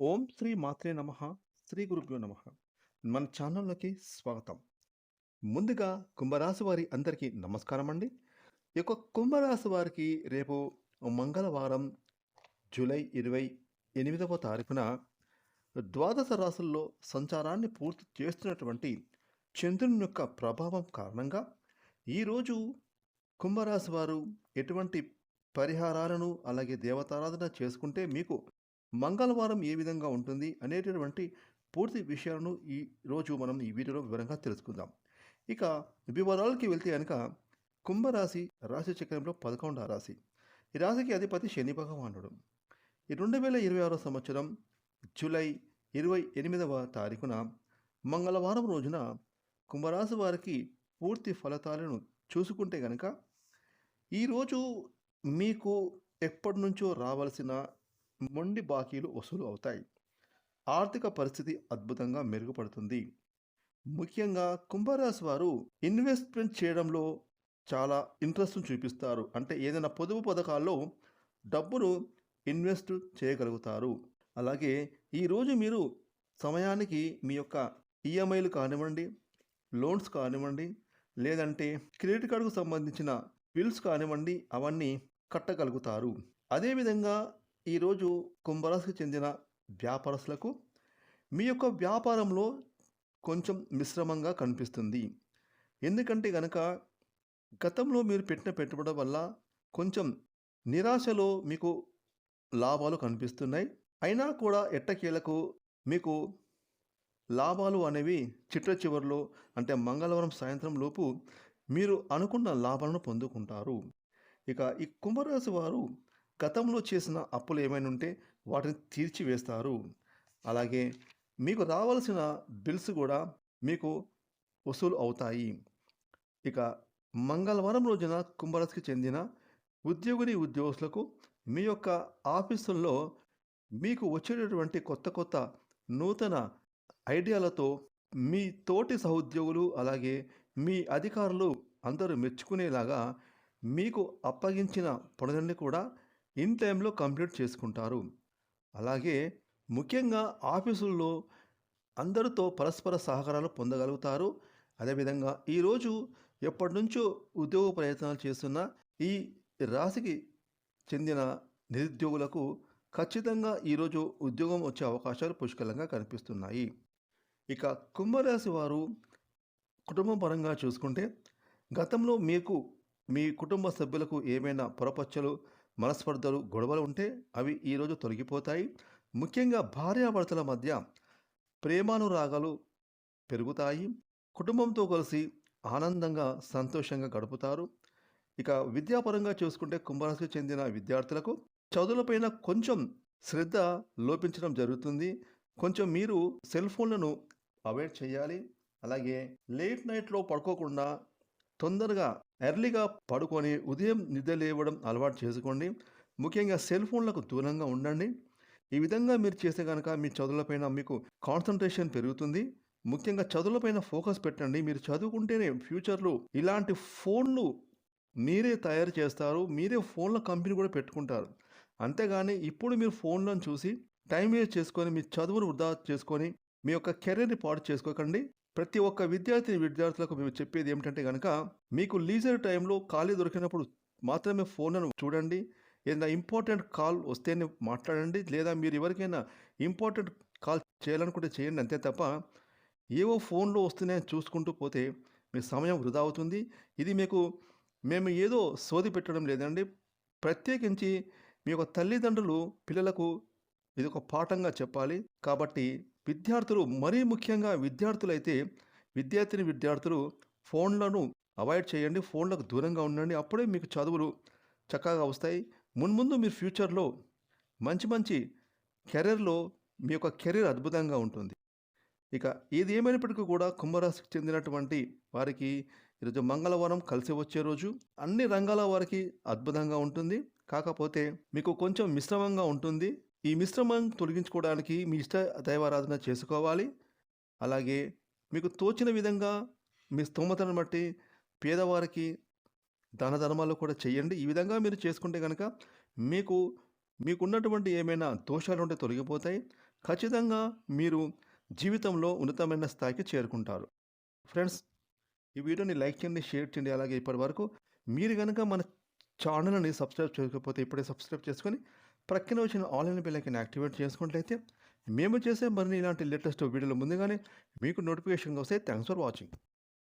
ఓం శ్రీ మాత్రే నమః. శ్రీ గురుభ్యో నమః. మన ఛానల్‌లోకి స్వాగతం. ముందుగా కుంభరాశి వారి అందరికీ నమస్కారమండి. ఈ యొక్క కుంభరాశి వారికి రేపు మంగళవారం జూలై 28వ తారీఖున ద్వాదశ రాశుల్లో సంచారాన్ని పూర్తి చేస్తున్నటువంటి చంద్రుని యొక్క ప్రభావం కారణంగా ఈరోజు కుంభరాశి వారు ఎటువంటి పరిహారాలను అలాగే దేవతారాధన చేసుకుంటే మీకు మంగళవారం ఏ విధంగా ఉంటుంది అనేటటువంటి పూర్తి విషయాలను ఈరోజు మనం ఈ వీడియోలో వివరంగా తెలుసుకుందాం. ఇక వివరాలకి వెళ్తే కనుక కుంభరాశి రాశి చక్రంలో 11వ రాశి. ఈ రాశికి అధిపతి శని భగవానుడు. ఈ 2026 సంవత్సరం జూలై 28వ తారీఖున మంగళవారం రోజున కుంభరాశి వారికి పూర్తి ఫలితాలను చూసుకుంటే గనక ఈరోజు మీకు ఎప్పటినుంచో రావాల్సిన మొండి బాకీలు వసూలు అవుతాయి. ఆర్థిక పరిస్థితి అద్భుతంగా మెరుగుపడుతుంది. ముఖ్యంగా కుంభరాశి వారు ఇన్వెస్ట్మెంట్ చేయడంలో చాలా ఇంట్రెస్ట్ చూపిస్తారు. అంటే ఏదైనా పొదుపు పథకాల్లో డబ్బును ఇన్వెస్ట్ చేయగలుగుతారు. అలాగే ఈరోజు మీరు సమయానికి మీ యొక్క ఈఎంఐలు కానివ్వండి, లోన్స్ కానివ్వండి, లేదంటే క్రెడిట్ కార్డుకు సంబంధించిన బిల్స్ కానివ్వండి, అవన్నీ కట్టగలుగుతారు. అదేవిధంగా ఈరోజు కుంభరాశికి చెందిన వ్యాపారస్తులకు మీ యొక్క వ్యాపారంలో కొంచెం మిశ్రమంగా కనిపిస్తుంది. ఎందుకంటే గనక గతంలో మీరు పెట్టిన పెట్టుబడి వల్ల కొంచెం నిరాశలో మీకు లాభాలు కనిపిస్తున్నాయి. అయినా కూడా ఎట్టకేలకు మీకు లాభాలు అనేవి చిట్ట చివరిలో అంటే మంగళవారం సాయంత్రం లోపు మీరు అనుకున్న లాభాలను పొందుకుంటారు. ఇక ఈ కుంభరాశి వారు గతంలో చేసిన అప్పులు ఏమైనా ఉంటే వాటిని తీర్చివేస్తారు. అలాగే మీకు రావాల్సిన బిల్స్ కూడా మీకు వసూలు అవుతాయి. ఇక మంగళవారం రోజున కుంభరాశికి చెందిన ఉద్యోగులకు మీ యొక్క ఆఫీసుల్లో మీకు వచ్చేటటువంటి కొత్త కొత్త నూతన ఐడియాలతో మీ తోటి సహోద్యోగులు అలాగే మీ అధికారులు అందరూ మెచ్చుకునేలాగా మీకు అప్పగించిన పనులన్నీ కూడా ఇన్ టైంలో కంప్లీట్ చేసుకుంటారు. అలాగే ముఖ్యంగా ఆఫీసుల్లో అందరితో పరస్పర సహకారాలు పొందగలుగుతారు. అదేవిధంగా ఈరోజు ఎప్పటినుంచో ఉద్యోగ ప్రయత్నాలు చేస్తున్న ఈ రాశికి చెందిన నిరుద్యోగులకు ఖచ్చితంగా ఈరోజు ఉద్యోగం వచ్చే అవకాశాలు పుష్కలంగా కనిపిస్తున్నాయి. ఇక కుంభరాశి వారు కుటుంబం పరంగా చూసుకుంటే గతంలో మీకు మీ కుటుంబ సభ్యులకు ఏమైనా పొరపచ్చలు, మనస్పర్ధలు, గొడవలు ఉంటే అవి ఈరోజు తొలగిపోతాయి. ముఖ్యంగా భార్యాభర్తల మధ్య ప్రేమానురాగాలు పెరుగుతాయి. కుటుంబంతో కలిసి ఆనందంగా సంతోషంగా గడుపుతారు. ఇక విద్యాపరంగా చూసుకుంటే కుంభరాశికి చెందిన విద్యార్థులకు చదువులపైన కొంచెం శ్రద్ధ లోపించడం జరుగుతుంది. కొంచెం మీరు సెల్ ఫోన్లను అవాయిడ్ చేయాలి. అలాగే లేట్ నైట్లో పడుకోకుండా తొందరగా ఎర్లీగా పడుకొని ఉదయం నిద్ర లేవడం అలవాటు చేసుకోండి. ముఖ్యంగా సెల్ ఫోన్లకు దూరంగా ఉండండి. ఈ విధంగా మీరు చేస్తే కనుక మీ చదువులపైన మీకు కాన్సంట్రేషన్ పెరుగుతుంది. ముఖ్యంగా చదువులపైన ఫోకస్ పెట్టండి. మీరు చదువుకుంటేనే ఫ్యూచర్లో ఇలాంటి ఫోన్లు మీరే తయారు చేస్తారు. మీరే ఫోన్ల కంపెనీ కూడా పెట్టుకుంటారు. అంతేగాని ఇప్పుడు మీరు ఫోన్లను చూసి టైం వేస్ట్ చేసుకొని మీ చదువును వృధా చేసుకొని మీ యొక్క కెరీర్ని పాడు చేసుకోకండి. ప్రతి ఒక్క విద్యార్థులకు మేము చెప్పేది ఏమిటంటే కనుక మీకు లీజర్ టైంలో ఖాళీ దొరికినప్పుడు మాత్రమే ఫోన్లను చూడండి. ఏదైనా ఇంపార్టెంట్ కాల్ వస్తేనే మాట్లాడండి. లేదా మీరు ఎవరికైనా ఇంపార్టెంట్ కాల్ చేయాలనుకుంటే చేయండి, అంతే తప్ప ఏవో ఫోన్లో వస్తున్నాయని చూసుకుంటూ పోతే మీ సమయం వృధా అవుతుంది. ఇది మేము ఏదో సోది పెట్టడం లేదండి. ప్రత్యేకించి మీ యొక్క తల్లిదండ్రులు పిల్లలకు ఇది ఒక పాఠంగా చెప్పాలి. కాబట్టి విద్యార్థులు, మరీ ముఖ్యంగా విద్యార్థులు ఫోన్లను అవాయిడ్ చేయండి. ఫోన్లకు దూరంగా ఉండండి. అప్పుడే మీకు చదువులు చక్కగా వస్తాయి. మున్ముందు మీరు ఫ్యూచర్లో మంచి కెరీర్లో మీ యొక్క కెరీర్ అద్భుతంగా ఉంటుంది. ఇక ఏది ఏమైనప్పటికీ కూడా కుంభరాశికి చెందినటువంటి వారికి ఈరోజు మంగళవారం కలిసి వచ్చే రోజు. అన్ని రంగాల వారికి అద్భుతంగా ఉంటుంది. కాకపోతే మీకు కొంచెం మిశ్రమంగా ఉంటుంది. ఈ మిశ్రమం తొలగించుకోవడానికి మీ ఇష్ట దైవారాధన చేసుకోవాలి. అలాగే మీకు తోచిన విధంగా మీ స్తోమతను బట్టి పేదవారికి దాన ధర్మాలు కూడా చేయండి. ఈ విధంగా మీరు చేసుకుంటే కనుక మీకున్నటువంటి ఏమైనా దోషాలు ఉంటే తొలగిపోతాయి. ఖచ్చితంగా మీరు జీవితంలో ఉన్నతమైన స్థాయికి చేరుకుంటారు. ఫ్రెండ్స్, ఈ వీడియోని లైక్ చేయండి, షేర్ చేయండి. అలాగే ఇప్పటివరకు మీరు గనక మన ఛానల్‌ని సబ్స్క్రైబ్ చేయకపోతే ఇప్పుడే సబ్స్క్రైబ్ చేసుకొని, ప్రక్కన వచ్చిన ఆల్ అనే బెల్ ఐకాన్ యాక్టివేట్ చేసుకున్నట్లయితే మేము చేసే మరిన్ని ఇలాంటి లేటెస్ట్ వీడియోలు ముందుగానే మీకు నోటిఫికేషన్‌గా వస్తాయి. Thanks for watching.